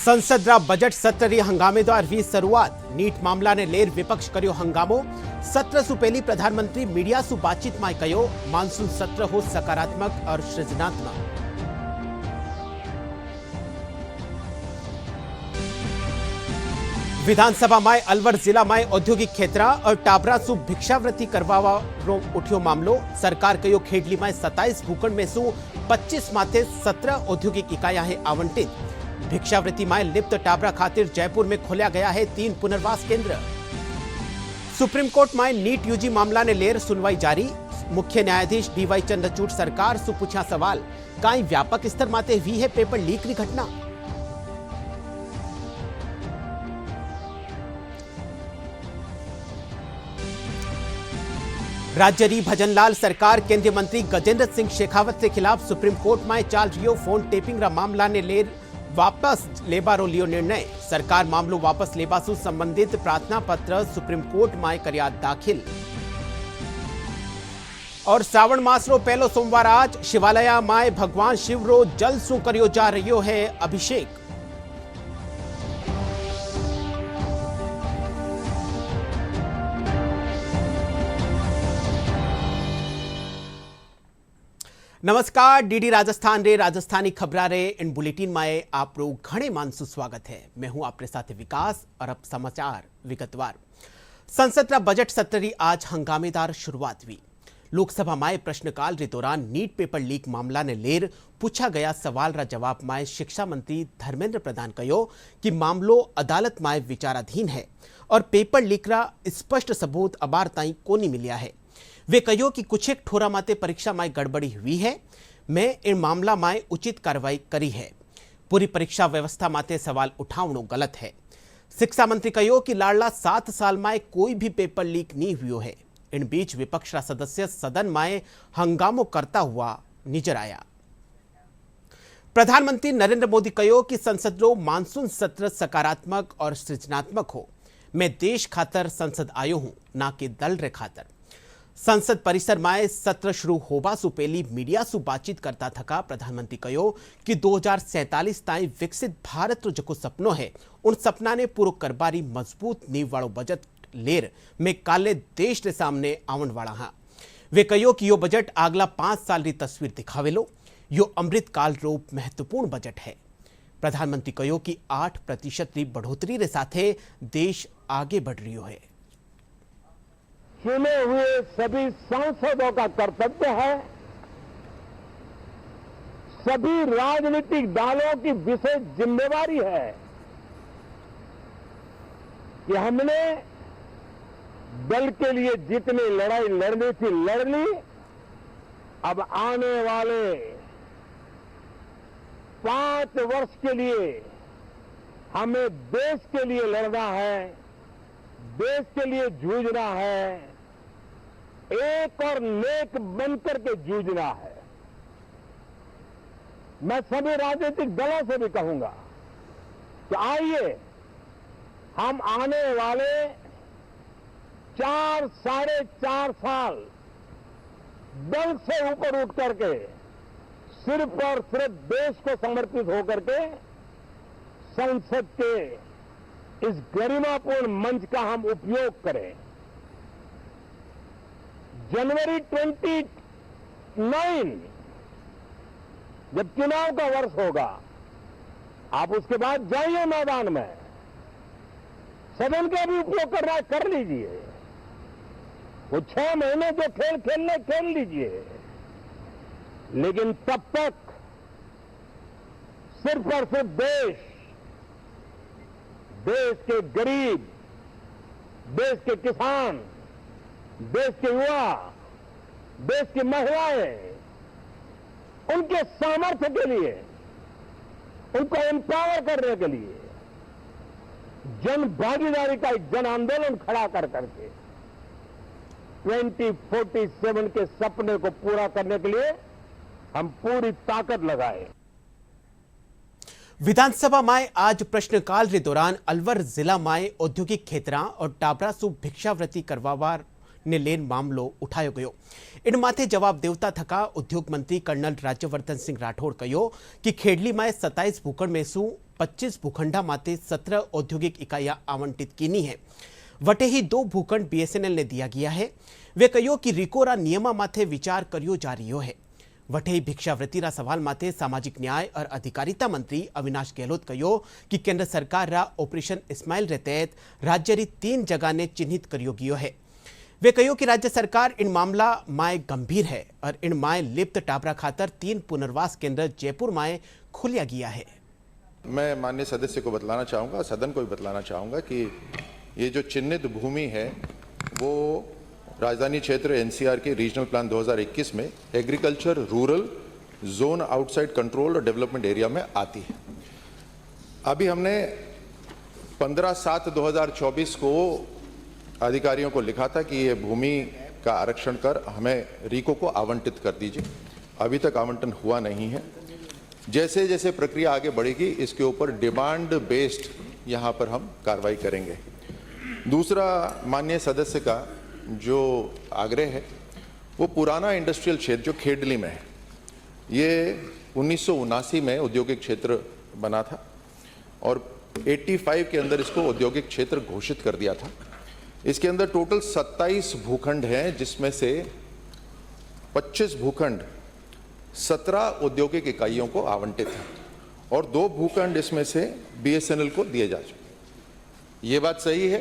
સંસદના બજેટ સત્રની હંગામેદારવી શરૂઆત નીટ મામલાને લેર વિપક્ષ કર્યો હંગામો સત્ર સુપેલી પ્રધાનમંત્રી મીડિયા સુ બાતચીતમાં કહ્યો માનસૂન સત્ર હો સકારાત્મક और સૃજનાત્મક। विधानसभा में अलवर जिला में औद्योगिक क्षेत्र और टाबरा सु भिक्षावृत्ति करवा उठ्यो मामलो। सरकार कहो खेडली में 27 भूखंड में सु 25 माथे 17 औद्योगिक इकाइयां है आवंटित। भिक्षावृत्ति में लिप्त टाबरा खातिर जयपुर में खोला गया है 3 पुनर्वास केंद्र। सुप्रीम कोर्ट में नीट यूजी मामला ने लेर सुनवाई जारी। मुख्य न्यायाधीश डीवाई चंद्रचूड़ सरकार सु पूछा सवाल कई व्यापक स्तर माते हुई है पेपर लीक की घटना। राज्यरी भजनलाल सरकार केंद्रीय मंत्री गजेंद्र सिंह शेखावत के खिलाफ सुप्रीम कोर्ट में चाल रियो फोन टेपिंग मामला ने लेर वापस लेबारो लियो निर्णय। सरकार मामलो वापस लेबासु संबंधित प्रार्थना पत्र सुप्रीम कोर्ट में कर्या दाखिल। और श्रावण मास रो पहलो सोमवार आज शिवालय में भगवान शिव रो जल सु कर्यो जा रह्यो है अभिषेक। नमस्कार, डीडी राजस्थान रे राजस्थानी खबरा रे इन बुलेटिन में आप लोग घणे मानसु स्वागत है। मैं हूं आपके साथ विकास और अब समाचार विगतवार। संसद का बजट सत्र की आज हंगामेदार शुरुआत हुई। लोकसभा में प्रश्नकाल के दौरान नीट पेपर लीक मामला ने लेर पूछा गया सवाल रा जवाब में शिक्षा मंत्री धर्मेंद्र प्रधान कहो कि मामलो अदालत में विचाराधीन है और पेपर लीक रा स्पष्ट सबूत अबार ताई कोनी मिलिया है। वे कहो कि कुछ एक ठोरा माते परीक्षा में गड़बड़ी हुई है। मैं इन मामला में उचित कार्रवाई करी है। पूरी परीक्षा व्यवस्था माते सवाल उठावनो गलत है। शिक्षा मंत्री कहो कि लाडला 7 साल में कोई भी पेपर लीक नहीं हुआ है। इन बीच विपक्ष का सदस्य सदन में हंगामो करता हुआ नजर आया। प्रधानमंत्री नरेंद्र मोदी कहो कि संसद रो मानसून सत्र सकारात्मक और सृजनात्मक हो। मैं देश खातर संसद आयो हूं, ना कि दल रे खातर। संसद परिसर में सत्र शुरू होबा सु पहली मीडिया सु बातचीत करता थका प्रधानमंत्री कहो कि 2047 ताई विकसित भारत रो जको सपनो है उन सपना ने पूरो करबारी मजबूत नींव वालो बजट लेर में काले देश के सामने आवन वाला हाँ। वे कहो कि यो बजट अगला 5 साल की तस्वीर दिखावेलो। यो अमृत काल रो महत्वपूर्ण बजट है। प्रधानमंत्री कहो कि 8% की बढ़ोतरी रे साथे देश आगे बढ़ रही है। चुने हुए सभी सांसदों का कर्तव्य है, सभी राजनीतिक दलों की विशेष जिम्मेवारी है कि हमने दल के लिए जितनी लड़ाई लड़नी थी लड़ ली। अब आने वाले 5 वर्ष के लिए हमें देश के लिए लड़ना है, देश के लिए जूझना है, एक और नेक बनकर के जूझना है। मैं सभी राजनीतिक दलों से भी कहूंगा कि आइए हम आने वाले 4 साढ़े 4 साल दल से ऊपर उठ करके सिर्फ और सिर्फ देश को समर्पित होकर के संसद के इस गरिमापूर्ण मंच का हम उपयोग करें। जनवरी 29 जब चुनाव का वर्ष होगा, आप उसके बाद जाइए मैदान में, सदन का भी उपयोग कर रहा है कर लीजिए। वो 6 महीने जो खेल खेलने खेल लीजिए, लेकिन तब तक सिर्फ और सिर्फ देश के गरीब, देश के किसान, देश के युवा, देश की महिलाएं, उनके सामर्थ्य के लिए, उनको एम्पावर करने के लिए जन भागीदारी का एक जन आंदोलन खड़ा कर करके 2047 के सपने को पूरा करने के लिए हम पूरी ताकत लगाए। विधानसभा में आज प्रश्नकाल के दौरान अलवर जिला में औद्योगिक क्षेत्र और टाबरा सु भिक्षावृत्ति करवावार ने लेन मामलो उठायो गयो। इन माथे जवाब देवता थका उद्योग मंत्री कर्नल राज्यवर्धन सिंह राठौड़ कहो कि खेडली में 27 भूखंड में सु 25 ભૂખંડા માટે 17 औद्योगिक इकाइयां आवंटित कीनी है। वटे ही 2 भूखंड बीएसएनएल ने दिया गया है। वे कहो कि रिकोरा नियम माथे विचार करियो जा रही है। वटे ही भिक्षावृत्ति सवाल माथे सामाजिक न्याय और अधिकारिता मंत्री अविनाश गहलोत कहो कि केंद्र सरकार रा ऑपरेशन इस्माइल रे तहत राज्य री 3 जगह ने चिन्हित करियो गयो है। वे कहो कि राज्य सरकार इन मामला माए गंभीर है और इन माए लिप्त टाबरा खातर 3 पुनर्वास केंद्र जयपुर माए खुलिया गया है। मैं माननीय सदस्य को बतलाना चाहूँगा, सदन को भी बतलाना चाहूँगा कि ये जो चिन्हित भूमि है वो राजधानी क्षेत्र एनसीआर के रीजनल प्लान 2021 में agriculture rural zone outside control और डेवलपमेंट एरिया में आती है। अभी हमने 15/7/2024 को अधिकारियों को लिखा था कि ये भूमि का आरक्षण कर हमें रीको को आवंटित कर दीजिए। अभी तक आवंटन हुआ नहीं है। जैसे जैसे प्रक्रिया आगे बढ़ेगी इसके ऊपर डिमांड बेस्ड यहाँ पर हम कार्रवाई करेंगे। दूसरा माननीय सदस्य का जो आग्रह है वो पुराना इंडस्ट्रियल क्षेत्र जो खेडली में है, ये 1979 में औद्योगिक क्षेत्र बना था और 85 के अंदर इसको औद्योगिक क्षेत्र घोषित कर दिया था। इसके अंदर टोटल 27 भूखंड हैं, जिसमें से 25 भूखंड 17 औद्योगिक इकाइयों को आवंटित हैं और 2 भूखंड इसमें से बीएसएनएल को दिए जा चुके। ये बात सही है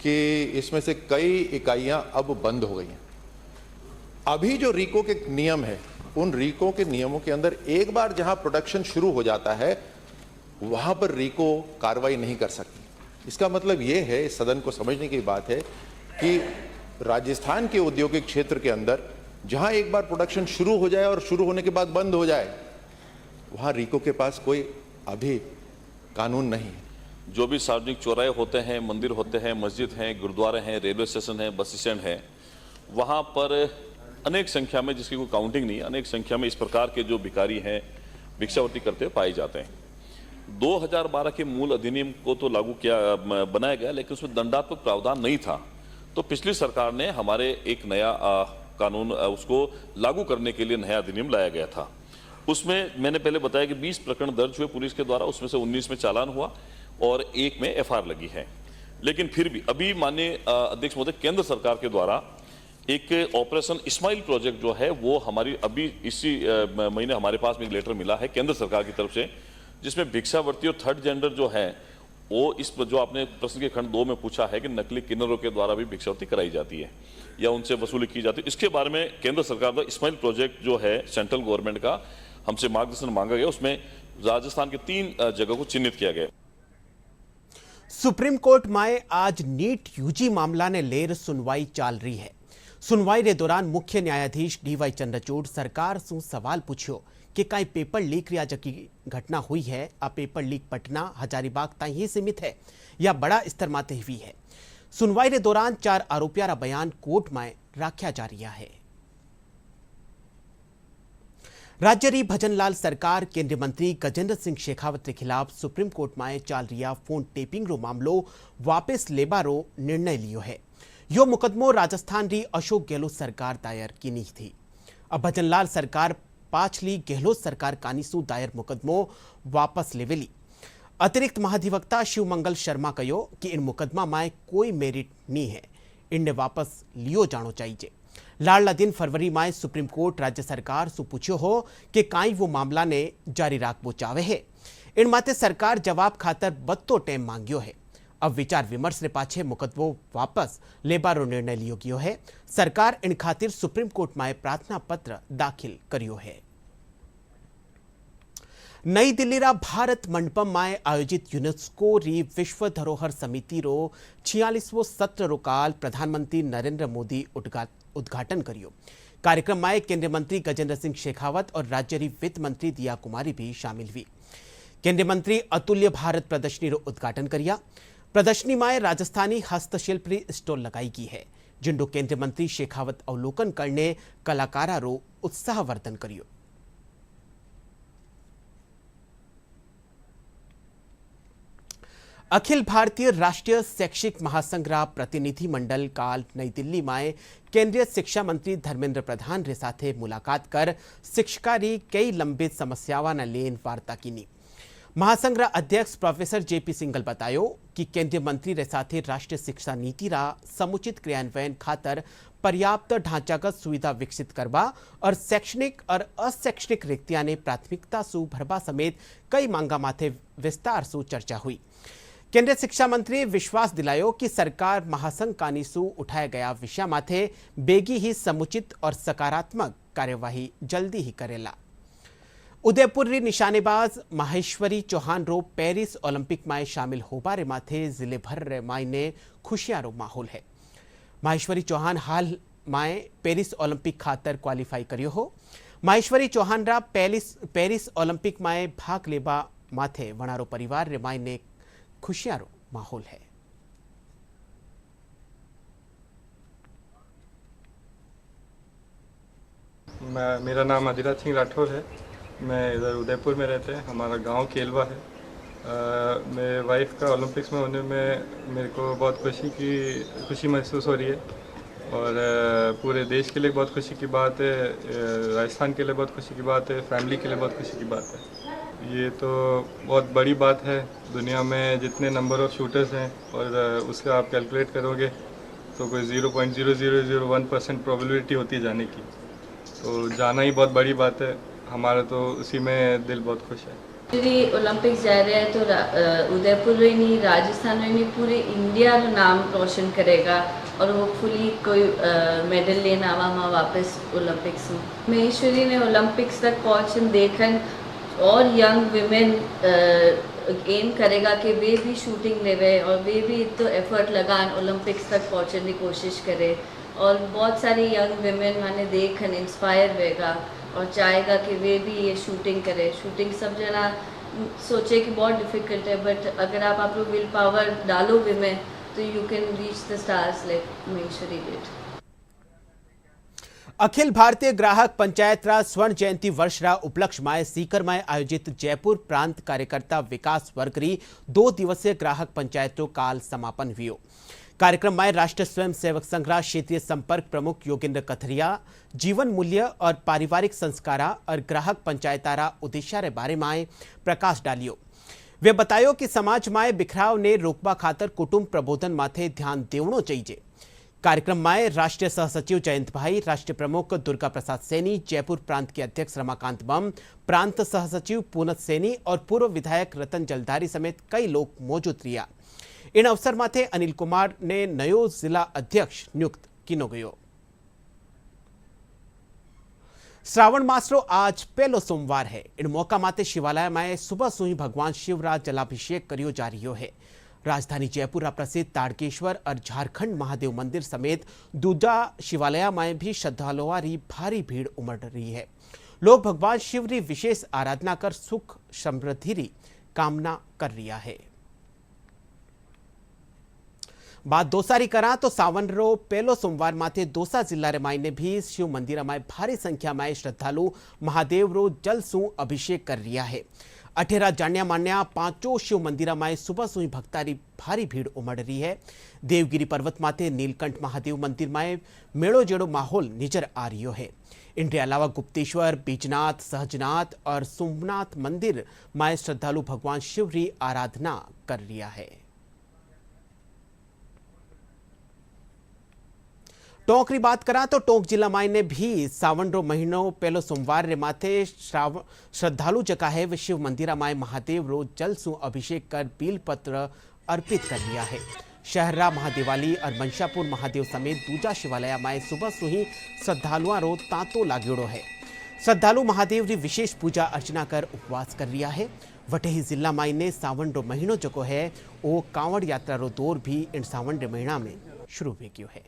कि इसमें से कई इकाइयां अब बंद हो गई हैं। अभी जो रीको के नियम है, उन रीको के नियमों के अंदर एक बार जहां प्रोडक्शन शुरू हो जाता है वहां पर रीको कार्रवाई नहीं कर सकती। इसका मतलब ये है, इस सदन को समझने की बात है कि राजस्थान के औद्योगिक क्षेत्र के अंदर जहां एक बार प्रोडक्शन शुरू हो जाए और शुरू होने के बाद बंद हो जाए, वहां रीको के पास कोई अभी कानून नहीं है। जो भी सार्वजनिक चौराहे होते हैं, मंदिर होते हैं, मस्जिद हैं, गुरुद्वारे हैं, रेलवे स्टेशन है, बस स्टैंड है, वहाँ पर अनेक संख्या में, जिसकी कोई काउंटिंग नहीं, अनेक संख्या में इस प्रकार के जो भिखारी हैं भिक्षावृत्ति करते हुए पाए जाते हैं। 2012 के मूल अधिनियम को तो लागू किया बनाया गया, लेकिन उसमें दंडात्मक प्रावधान नहीं था। तो पिछली सरकार ने हमारे एक नया कानून उसको लागू करने के लिए नया अधिनियम लाया गया था। उसमें मैंने पहले बताया कि 20 प्रकरण दर्ज हुए पुलिस के द्वारा, उसमें से 19 में चालान हुआ और 1 में एफआईआर लगी है। लेकिन फिर भी अभी माननीय अध्यक्ष महोदय, केंद्र सरकार के द्वारा एक ऑपरेशन इस्माइल प्रोजेक्ट जो है वो हमारी अभी इसी महीने हमारे पास में एक लेटर मिला है केंद्र सरकार की तरफ से, जिसमें भिक्षावृत्ति और थर्ड जेंडर जो है वो इस जो आपने प्रश्न के खंड 2 में पूछा है कि नकली किन्नरों के द्वारा भी भिक्षावृत्ति कराई जाती है या उनसे वसूली की जाती है, इसके बारे में केंद्र सरकार का इस्माइल प्रोजेक्ट जो है सेंट्रल गवर्नमेंट का हमसे मार्गदर्शन मांगा गया। उसमें राजस्थान के 3 जगह को चिन्हित किया गया। सुप्रीम कोर्ट में आज नीट यूजी मामला ने लेर सुनवाई चाल रही है। सुनवाई के दौरान मुख्य न्यायाधीश डीवाई चंद्रचूड़ सरकार से सवाल पूछो कि कई पेपर लीक रिया जकी घटना हुई है, आ पेपर लीक पटना हजारीबाग ताई ही सीमित है या बड़ा स्तर माते हुई है। सुनवाई के दौरान 4 आरोपियों का बयान कोर्ट में रखा जा रहा है। राज्य री भजनलाल सरकार केंद्रीय मंत्री गजेंद्र सिंह शेखावत के खिलाफ सुप्रीम कोर्ट में चाल रिया फोन टेपिंग रो मामलो वापस लेबा रो निर्णय लियो है। यो मुकदमो राजस्थान री अशोक गहलोत सरकार दायर कीनी थी। अब भजनलाल सरकार पाछली गहलोत सरकार कानीसू दायर मुकदमो वापस लेवेली। अतिरिक्त महाधिवक्ता शिवमंगल शर्मा कहो कि इन मुकदमा में कोई मेरिट नहीं है, इनने वापस लियो जानो चाहिए। लाडला दिन फरवरी में सुप्रीम कोर्ट राज्य सरकार से पूछो हो कि काई वो मामला ने जारी राखवो चाहे है। इन माते सरकार जवाब खातर बत्तो टाइम मांग्यो है। अब विचार विमर्श ने पाछे मुकदमो वापस लेबारो निर्णय लियो गयो है। सरकार इन खातिर सुप्रीम कोर्ट में प्रार्थना पत्र दाखिल करियो है। नई दिल्ली रा भारत मंडपम में आयोजित यूनेस्को री विश्व धरोहर समिति रो 46वां सत्र रो काल प्रधानमंत्री नरेंद्र मोदी उद्घाटन करियो। कार्यक्रम में केंद्रीय मंत्री गजेंद्र सिंह शेखावत और राज्य री वित्त मंत्री दिया कुमारी भी शामिल हुई। केंद्रीय मंत्री अतुल्य भारत प्रदर्शनी रो उद्घाटन करिया। प्रदर्शनी में राजस्थानी हस्तशिल्प री स्टॉल लगाई गई है, जिनको केंद्रीय मंत्री शेखावत अवलोकन करने कलाकारा रो उत्साहवर्धन करियो। अखिल भारतीय राष्ट्रीय शैक्षिक महासंघ रा प्रतिनिधि मंडल काल नई दिल्ली में केंद्रीय शिक्षा मंत्री धर्मेंद्र प्रधान रे साथे मुलाकात कर शिक्षका री कई लंबित समस्यावां न लेन वार्ता कीनी। महासंघ अध्यक्ष प्रोफेसर जेपी सिंघल बतायो कि केंद्रीय मंत्री रे साथे राष्ट्रीय शिक्षा नीति रा समुचित क्रियान्वयन खातर पर्याप्त ढांचागत सुविधा विकसित करवा और शैक्षणिक और अशैक्षणिक रिक्तियां ने प्राथमिकता सु भरवा समेत कई मांगा माथे विस्तार सु चर्चा हुई। केंद्रीय शिक्षा मंत्री विश्वास दिलायो कि सरकार महासंघ कानीसु उठाया गया विषय माथे बेगी ही समुचित और सकारात्मक कार्यवाही जल्दी ही करेला। उदयपुर री निशानेबाज माहेश्वरी चौहान रो पेरिस ओलंपिक में शामिल होबारे माथे जिले भर रे मायने खुशियां रो माहौल है। माहेश्वरी चौहान हाल में पेरिस ओलंपिक खातर क्वालिफाई करियो हो। माहेश्वरी चौहान रा पेरिस ओलंपिक में भाग लेबा माथे वणारो परिवार रे मायने खुशियां रो माहौल है। मेरा नाम अधिराज सिंह राठौर है। मैं इधर उदयपुर में रहते हैं। हमारा गांव केलवा है। मेरे वाइफ का ओलंपिक्स में होने में मेरे को बहुत खुशी महसूस हो रही है और पूरे देश के लिए बहुत खुशी की बात है। राजस्थान के लिए बहुत खुशी की बात है। फैमिली के लिए बहुत खुशी की बात है। ये तो बहुत बड़ी बात है। दुनिया में जितने नंबर ऑफ़ शूटर्स हैं और उसका आप कैलकुलेट करोगे तो कोई 0.0001% प्रोबेबिलिटी होती है जाने की। तो जाना ही बहुत बड़ी बात है। हमारा तो उसी में दिल बहुत खुश है। यदि ओलंपिक्स जा रहे हैं तो उदयपुर ही नहीं, राजस्थान ही नहीं, पूरे इंडिया का नाम रोशन करेगा और होपफुली कोई मेडल लेना आवा वापस ओलंपिक्स में। महेश्वरी ने ओलंपिक्स तक पहुँचन देखन और यंग विमेन एम करेगा कि वे भी शूटिंग लेवे और वे भी तो एफर्ट लगान ओलंपिक्स तक पहुँचने की कोशिश करे और बहुत सारी यंग विमेन मैंने देखन इंस्पायर होएगा और चाहेगा कि वे भी ये शूटिंग करें। शूटिंग सब जना सोचे कि बहुत डिफ़िकल्ट है, बट अगर आप लोग विल पावर डालो विमेन तो you can reach the stars like Maheshwari did. Akhil Bharatiya Grahak panchayat रा स्वर्ण जयंती वर्ष रा उपलक्ष्य में सीकर में आयोजित जयपुर प्रांत कार्यकर्ता विकास वर्ग री 2 दिवसीय ग्राहक पंचायतों काल समापन हुई। कार्यक्रम में राष्ट्रीय स्वयं सेवक संघ क्षेत्रीय संपर्क प्रमुख योगेंद्र कथरिया जीवन मूल्य और पारिवारिक संस्कारा और ग्राहक पंचायतारा उद्देश्य रे बारे में प्रकाश डालियो। वे बतायो कि समाज में बिखराव ने रोकवा खातर कुटुंब प्रबोधन माथे ध्यान देवनो चाहिए। कार्यक्रम में राष्ट्रीय सहसचिव जयंत भाई, राष्ट्रीय प्रमुख दुर्गा प्रसाद सैनी, जयपुर प्रांत के अध्यक्ष रमाकांत बम, प्रांत सहसचिव पूनत सैनी और पूर्व विधायक रतन जलधारी समेत कई लोग मौजूद रिया। इन अवसर माथे अनिल कुमार ने नयो जिला अध्यक्ष नियुक्त किनो गयो। श्रावण मास रो आज पहलो सोमवार है। इन मौका माथे शिवालय में सुबह सुही भगवान शिव रा जलाभिषेक करियो जा रही है। राजधानी जयपुर रा प्रसिद्ध ताड़केश्वर और झारखंड महादेव मंदिर समेत दूजा शिवालय में भी श्रद्धालुओं री भारी भीड़ उमड़ रही है। लोग भगवान शिव री विशेष आराधना कर सुख समृद्धि री कामना कर रिया है। बात दोसारी करा तो सावन रो पहलो सोमवार माथे दोसा जिला रे मायने भी शिव मंदिर में भारी संख्या में श्रद्धालु महादेव रो जल सु अभिषेक कर रिया है। अठेरा जान्या मान्या 5 शिव मंदिर में सुबह सुही भक्तारी भारी भीड़ उमड़ रही है। देवगिरी पर्वत माथे नीलकंठ महादेव मंदिर में मेड़ो जेड़ो माहौल नजर आ रही है। इनके अलावा गुप्तेश्वर, बीजनाथ, सहजनाथ और सोमनाथ मंदिर में श्रद्धालु भगवान शिव री आराधना कर रिया है। टोंक री बात करा तो टोंक जिला मायने भी सावन रो महीनो पहलो सोमवार रे माथे श्रद्धालु जका है वे शिव मंदिरा माय महादेव रो जल सु अभिषेक कर बील पत्र अर्पित कर दिया है। शहरा महादेवाली और मंशापुर महादेव समेत दूजा शिवालय माय सुबह सुही श्रद्धालुओं रो तांतो लाग्योड़ो है। श्रद्धालु महादेव री विशेष पूजा अर्चना कर उपवास कर रिया है। वटेही जिला मायने सावन रो महीनो जको है वो कांवड़ यात्रा रो दौर भी इन सावन रे महीना में शुरू हो गयो है।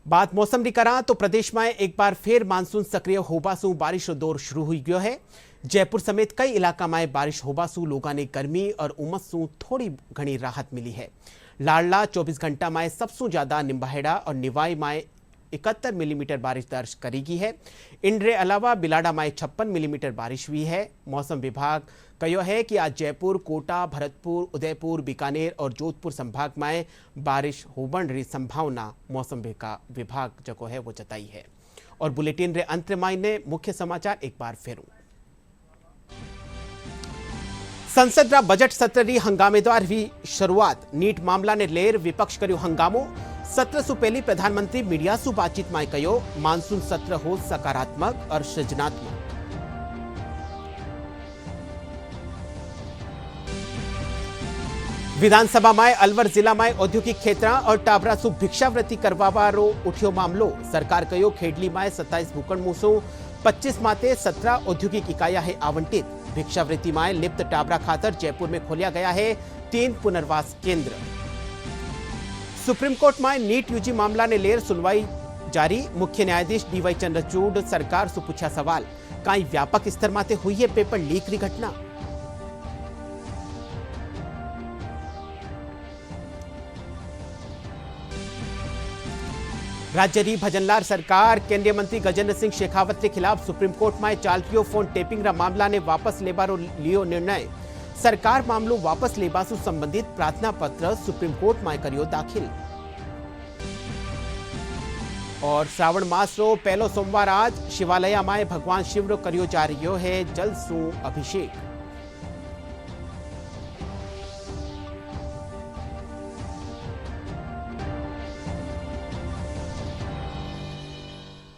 बात मौसम की करा तो प्रदेश में एक बार फिर मानसून सक्रिय होबासू बारिश रो दौर शुरू हो गयो है। जयपुर समेत कई इलाका में बारिश होबासू लोगों ने गर्मी और उमस सू थोड़ी घनी राहत मिली है। लाडला 24 घंटा में सबसे ज्यादा निम्बाहेड़ा और निवाई में 71 मिलीमीटर बारिश दर्ज करेगी है। इनके अलावा बिलाडा में 56 मिलीमीटर बारिश हुई है। मौसम विभाग कहो है कि आज जयपुर, कोटा, भरतपुर, उदयपुर, बीकानेर और जोधपुर संभाग में बारिश होबन री संभावना मौसम विभाग जको है वो जताई है। और बुलेटिन रे अंत मायने मुख्य समाचार एक बार फिर। संसद रा बजट सत्र री हंगामेदार हुई शुरुआत। नीट मामला ने लेर विपक्ष कर्यो हंगामो। सत्र सु पहली प्रधानमंत्री मीडिया सु बातचीत में कहो मानसून सत्र हो सकारात्मक और सृजनात्मक। विधानसभा में अलवर जिला में औद्योगिक क्षेत्र और टाबरा सु भिक्षावृत्ति करवावारो उठ्यो मामलो। सरकार कहो खेडली में 27 भूखंड सु 25 माते 17 औद्योगिक इकाइयां है आवंटित। भिक्षावृत्ति में लिप्त टाबरा खातर जयपुर में खोलिया गया है 3 पुनर्वास केंद्र। सुप्रीम कोर्ट में नीट यूजी मामला ने लेर सुनवाई जारी। मुख्य न्यायाधीश डीवाई चंद्रचूड़ सरकार से पूछा सवाल, कई व्यापक स्तर माते हुई है पेपर लीक री घटना। राज्य री भजनलाल सरकार केंद्रीय मंत्री गजेंद्र सिंह शेखावत के खिलाफ सुप्रीम कोर्ट में चाल रही फोन टेपिंग रा मामला ने वापस लेबारो लियो निर्णय। सरकार मामलो वापस लेबा से संबंधित प्रार्थना पत्र सुप्रीम कोर्ट में करियो दाखिल। और श्रावण मास रो पहलो सोमवार आज शिवालय में भगवान शिव रो करियो जा रही है जल सु अभिषेक।